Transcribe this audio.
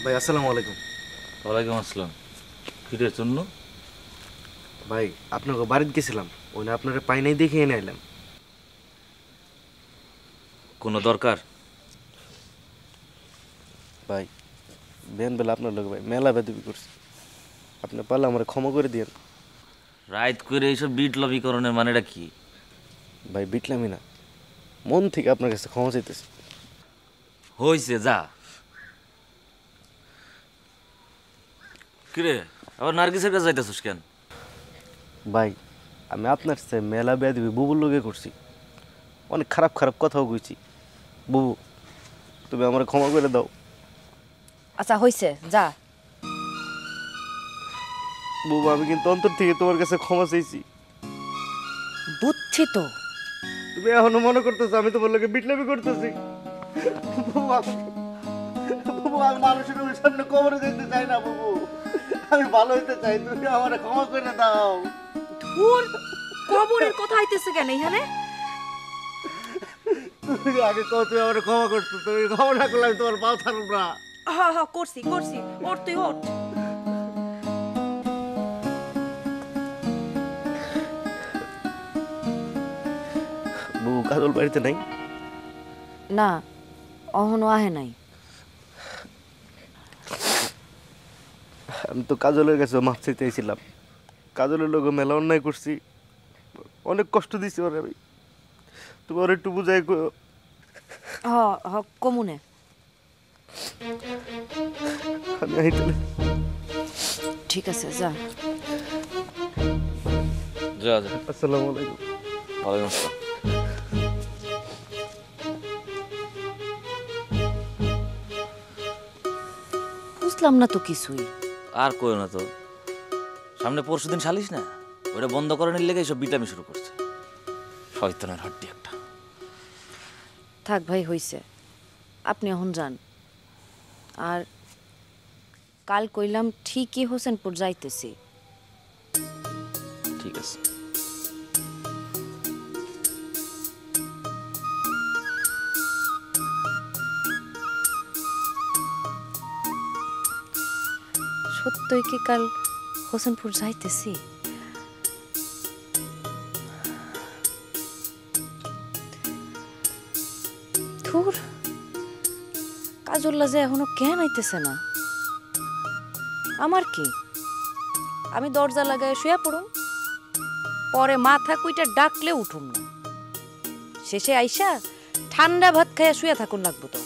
ভাই আসসালামু আলাইকুম। ওয়ালাইকুম আসসালাম। কিরের জন্য? ভাই আপনাকে বাড়িতে গেছিলাম, ওই না আপনারা পাই নাই দেখে এনে আইলাম। কোনো দরকার? ভাই বেন বেলা আপনার লোক ভাই মেলা বেদবি করছি, আপনি পারলে আমার ক্ষমা করে দিয়েন। রাইত করে এইসব বিপ্লবীকরণের মানেটা কি? ভাই বিটলামই না, মন থেকে আপনার কাছে ক্ষমা চাইতেছি। হইছে যা। কিরে আবার নার্গিসের কাছে যাইতেছিস কেন? ভাই আমি আপনার সাথে মেলা বেদবি বুবুর লোকে করছি, অনেক খারাপ খারাপ কথাও কইছি। বুবু তুমি আমার ক্ষমা করে দাও। আচ্ছা হইছে যা। বুবু আমি কিন্তু অন্তর থেকে তোমার কাছে ক্ষমা চাইছি। বুঝছি তো। তুমি এখনো মনে করতেছো আমি তোমার লোকে বিটলামি করতেছি? বুবু আমি মানুষের সামনে কবরে যেতে চাই না বুবু, আমি ভালো হইতে চাই, তুমি আমার ক্ষমা করে দাও। ধুর, কবরের কথা আইতেছে কেন এখানে? তুমি আগে কও তুমি আমার ক্ষমা করছো, তুমি ক্ষমা না করলে আমি তোমার পাও ছাড়ব না। হ্যাঁ হ্যাঁ করছি করছি, ওঠ তুই ওঠ। বুবু কাজল বাড়িতে নাই? না অহনো আহে নাই। আমি তো কাজলের কাছে মাপ চাইতেছিলাম, কাজলের লোক মেলা অন্যায় করছি, অনেক কষ্ট দিছি ওরে আমি, তুমি ওর একটু বুঝাই কইও। হ হ কমুনে। আমি আইতালে। ঠিক আছে যা। যা যা। আসসালামু আলাইকুম। ওয়ালাইকুম আসসালাম। বুঝলাম না তো কিছুই। আর কইও না তো, সামনে পরশুদিন সালিস না, ওটা বন্ধ করানোর লেগে এইসব বিটামি শুরু করছে। শয়তানের হাড্ডি একটা। থাক ভাই হইছে, আপনি এখন যান। আর কাল কইলাম ঠিকই হোসেনপুর যাইতেছি। ঠিক আছে। সত্যই কি কাল হোসেনপুর যাইতেছি? ধুর, কাজল্লা যে এখনো কেন আইতেছে না? আমার কি, আমি দরজা লাগায় শুয়ে পড়ুম, পরে মাথা কুইটা ডাকলে উঠুম না, শেষে আইসা ঠান্ডা ভাত খাইয়া শুয়ে থাকুন লাগবো তো।